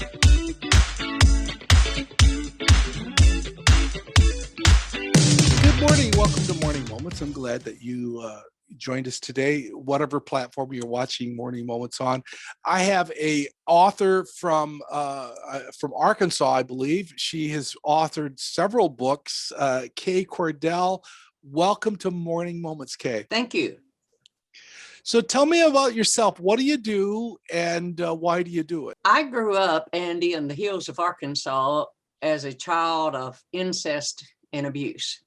Good morning. Welcome to Morning Moments. I'm glad that you joined us today, whatever platform you're watching Morning Moments on. I have a author from Arkansas, I believe. She has authored several books. Cae Cordell, welcome to Morning Moments, Cae. Thank you. So tell me about yourself. What do you do, and why do you do it? I grew up, Andy, in the hills of Arkansas as a child of incest and abuse.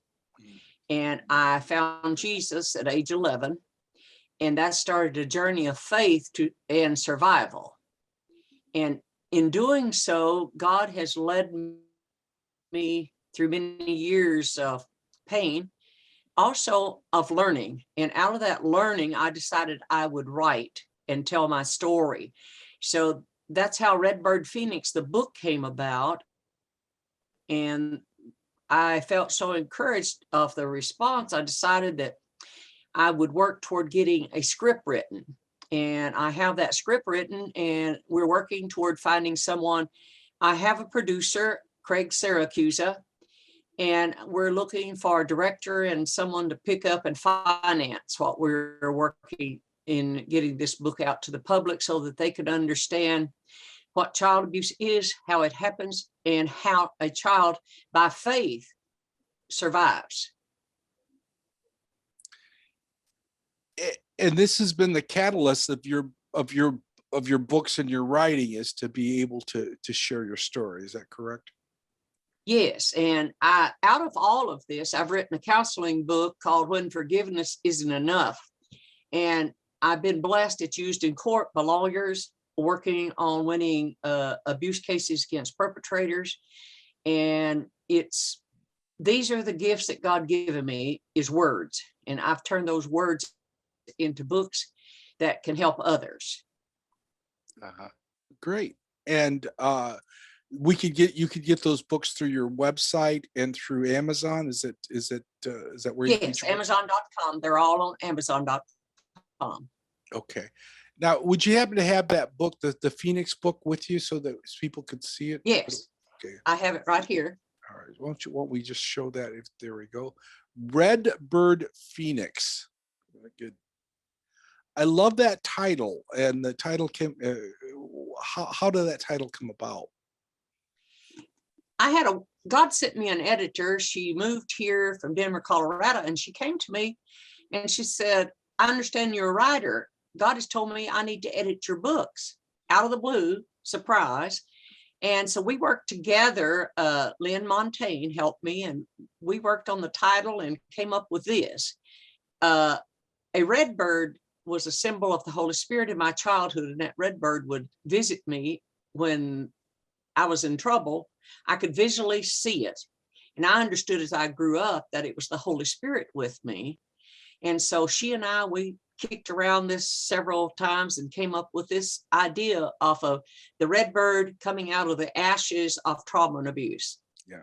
And I found Jesus at age 11, and that started a journey of faith and survival. And in doing so, God has led me through many years of pain, also of learning. And out of that learning, I decided I would write and tell my story. So that's how Redbird Phoenix, the book, came about. And I felt so encouraged of the response, I decided that I would work toward getting a script written. And I have that script written, and we're working toward finding someone. I have a producer, Craig Syracusa, and we're looking for a director and someone to pick up and finance what we're working in getting this book out to the public so that they could understand what child abuse is, how it happens, and how a child by faith survives. And this has been the catalyst of your books and your writing, is to be able to share your story. Is that correct? Yes, and out of all of this, I've written a counseling book called When Forgiveness Isn't Enough. And I've been blessed. It's used in court by lawyers working on winning abuse cases against perpetrators. And these are the gifts that God given me, is words. And I've turned those words into books that can help others. Great. And you could get those books through your website and through Amazon. Is that where you? Yes, Amazon.com. They're all on Amazon.com. Okay. Now, would you happen to have that book, the Phoenix book, with you so that people could see it? Yes. Okay. I have it right here. All right. Why don't we just show that? There we go. Redbird Phoenix. Good. I love that title, and the title came. How did that title come about? God sent me an editor. She moved here from Denver, Colorado, and she came to me and she said, I understand you're a writer. God has told me I need to edit your books. Out of the blue, surprise. And so we worked together. Lynn Montaigne helped me, and we worked on the title and came up with this. A redbird was a symbol of the Holy Spirit in my childhood, and that redbird would visit me when I was in trouble. I could visually see it. And I understood as I grew up that it was the Holy Spirit with me. And so she and I, we kicked around this several times and came up with this idea of the redbird coming out of the ashes of trauma and abuse. Yeah.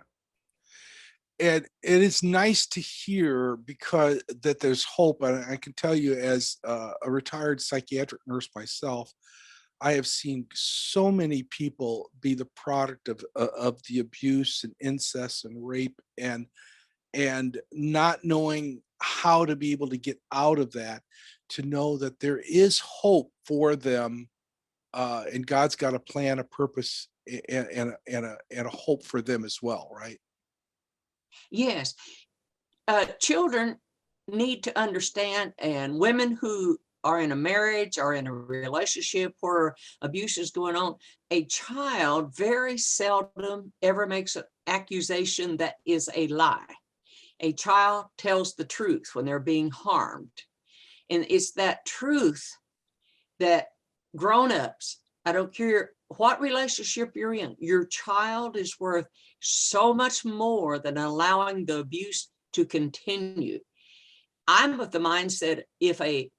And it is nice to hear because that there's hope. And I can tell you, as a retired psychiatric nurse myself, I have seen so many people be the product of the abuse and incest and rape, and not knowing how to be able to get out of that, to know that there is hope for them, and God's got a plan, a purpose, and a hope for them as well, right? Yes. Children need to understand, and women who are in a marriage or in a relationship where abuse is going on, a child very seldom ever makes an accusation that is a lie. A child tells the truth when they're being harmed. And it's that truth that grown-ups, I don't care what relationship you're in, your child is worth so much more than allowing the abuse to continue. I'm of the mindset, if a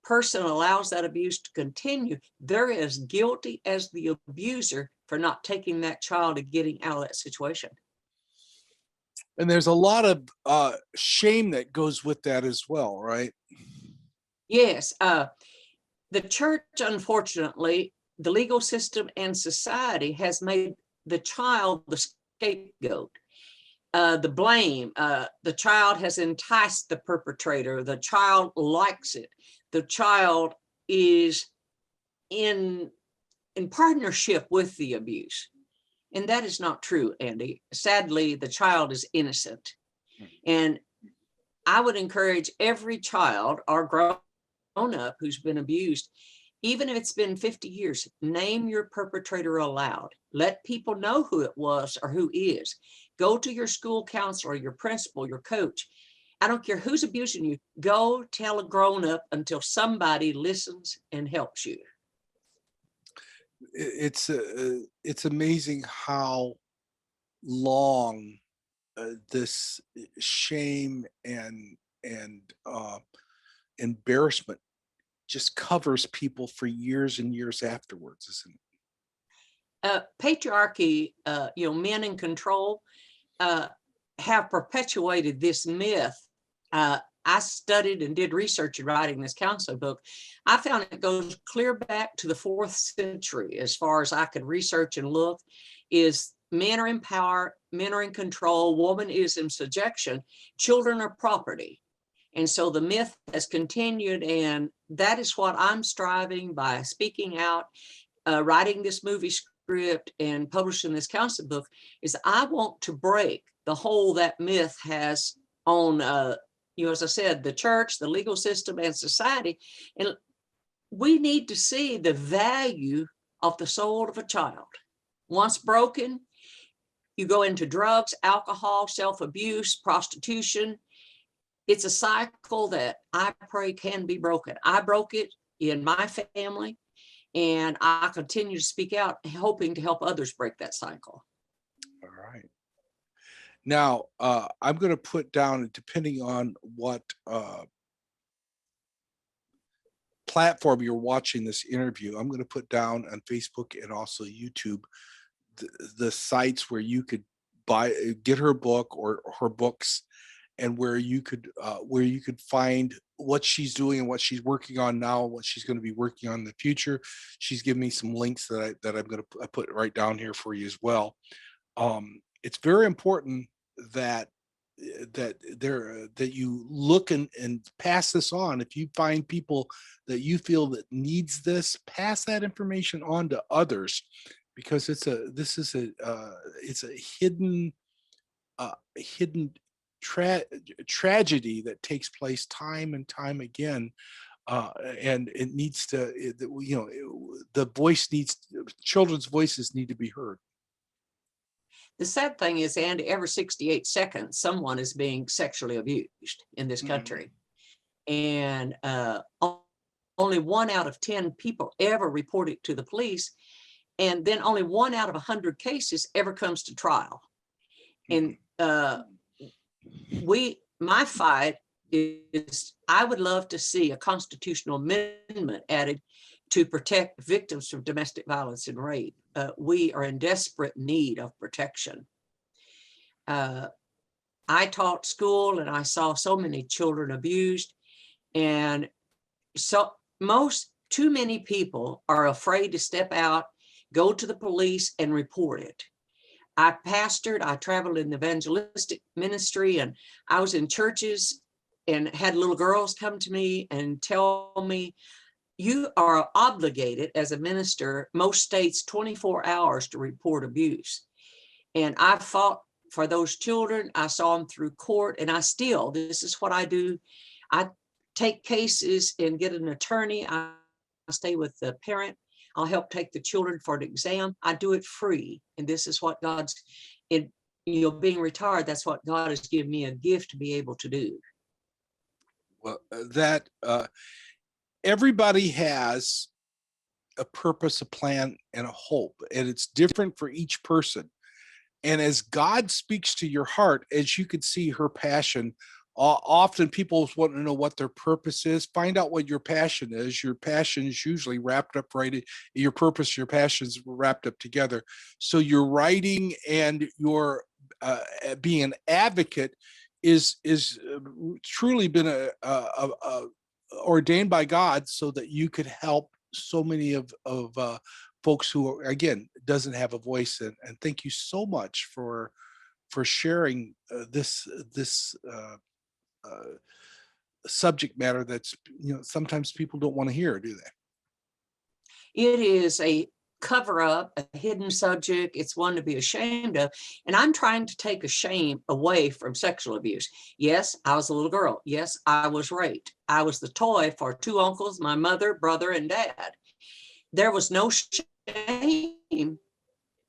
person allows that abuse to continue, they're as guilty as the abuser for not taking that child and getting out of that situation. And there's a lot of shame that goes with that as well, right? Yes. The church, unfortunately, the legal system and society has made the child the scapegoat. The blame, the child has enticed the perpetrator, the child likes it, the child is in partnership with the abuse. And that is not true, Andy. Sadly, the child is innocent. And I would encourage every child or grown up who's been abused, even if it's been 50 years, name your perpetrator aloud. Let people know who it was or who is. Go to your school counselor, your principal, your coach. I don't care who's abusing you. Go tell a grown up until somebody listens and helps you. It's amazing how long this shame and embarrassment just covers people for years and years afterwards, isn't it? Patriarchy, men in control, have perpetuated this myth. I studied and did research in writing this counseling book. I found it goes clear back to the 4th century, as far as I could research and look, is men are in power, men are in control, woman is in subjection, children are property. And so the myth has continued, and that is what I'm striving by speaking out, writing this movie script and publishing this counseling book, is I want to break the hold that myth has on, as I said, the church, the legal system, and society. And we need to see the value of the soul of a child. Once broken, you go into drugs, alcohol, self-abuse, prostitution. It's a cycle that I pray can be broken. I broke it in my family, and I continue to speak out, hoping to help others break that cycle. All right. Now, I'm going to put down, depending on what platform you're watching this interview, I'm going to put down on Facebook and also YouTube the sites where you could get her book or her books, and where you could find what she's doing and what she's working on now, what she's going to be working on in the future. She's given me some links that I'm going to put right down here for you as well. It's very important that you look and pass this on. If you find people that you feel that needs this, pass that information on to others, because it's a hidden tragedy that takes place time and time again, and it needs to, children's voices need to be heard. The sad thing is, Andy, every 68 seconds, someone is being sexually abused in this country. And only 1 out of 10 people ever report it to the police. And then only 1 out of 100 cases ever comes to trial. And my fight is, I would love to see a constitutional amendment added to protect victims from domestic violence and rape. We are in desperate need of protection. I taught school, and I saw so many children abused, and too many people are afraid to step out, go to the police, and report it. I pastored, I traveled in the evangelistic ministry, and I was in churches and had little girls come to me and tell me, you are obligated as a minister, most states, 24 hours to report abuse. And I fought for those children. I saw them through court, and this is what I do. I take cases and get an attorney. I stay with the parent. I'll help take the children for an exam. I do it free. And this is what being retired, that's what God has given me, a gift to be able to do. Well, everybody has a purpose, a plan, and a hope, and it's different for each person. And as God speaks to your heart, as you can see her passion, often people want to know what their purpose is. Find out what your passion is. Your passion is usually wrapped up your purpose, your passions wrapped up together. So your writing and your being an advocate is truly been ordained by God, so that you could help so many of folks who are, again, doesn't have a voice. And thank you so much for sharing this uh, subject matter that's, sometimes people don't want to hear, do they? It is a cover up, a hidden subject. It's one to be ashamed of. And I'm trying to take a shame away from sexual abuse. Yes, I was a little girl. Yes, I was raped. I was the toy for two uncles, my mother, brother, and dad. There was no shame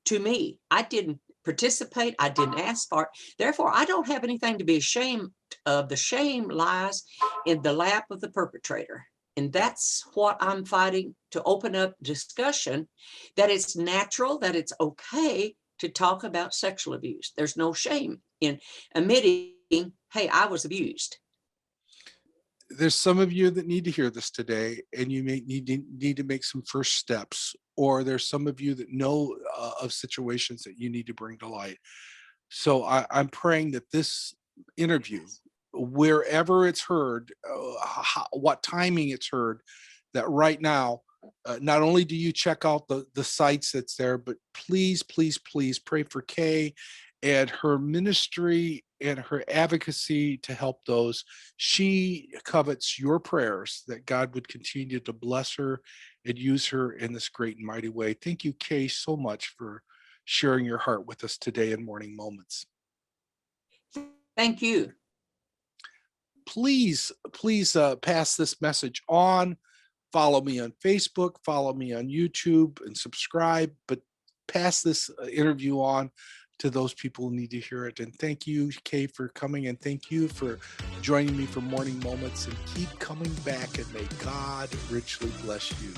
to me. I didn't participate. I didn't ask for it. Therefore, I don't have anything to be ashamed of. The shame lies in the lap of the perpetrator. And Yeah. that's what I'm fighting, to open up discussion, that it's natural, that it's okay to talk about sexual abuse. There's no shame in admitting, hey, I was abused. There's some of you that need to hear this today, and you may need to make some first steps, or there's some of you that know of situations that you need to bring to light. So I'm praying that this interview, wherever it's heard, what timing it's heard, that right now, not only do you check out the sites that's there, but please, please, please pray for Kay and her ministry and her advocacy to help those. She covets your prayers that God would continue to bless her and use her in this great and mighty way. Thank you, Kay, so much for sharing your heart with us today in Morning Moments. Thank you. Please, please pass this message on. Follow me on Facebook, follow me on YouTube, and subscribe. But pass this interview on to those people who need to hear it. And thank you, Kay, for coming. And thank you for joining me for Morning Moments. And keep coming back, and may God richly bless you.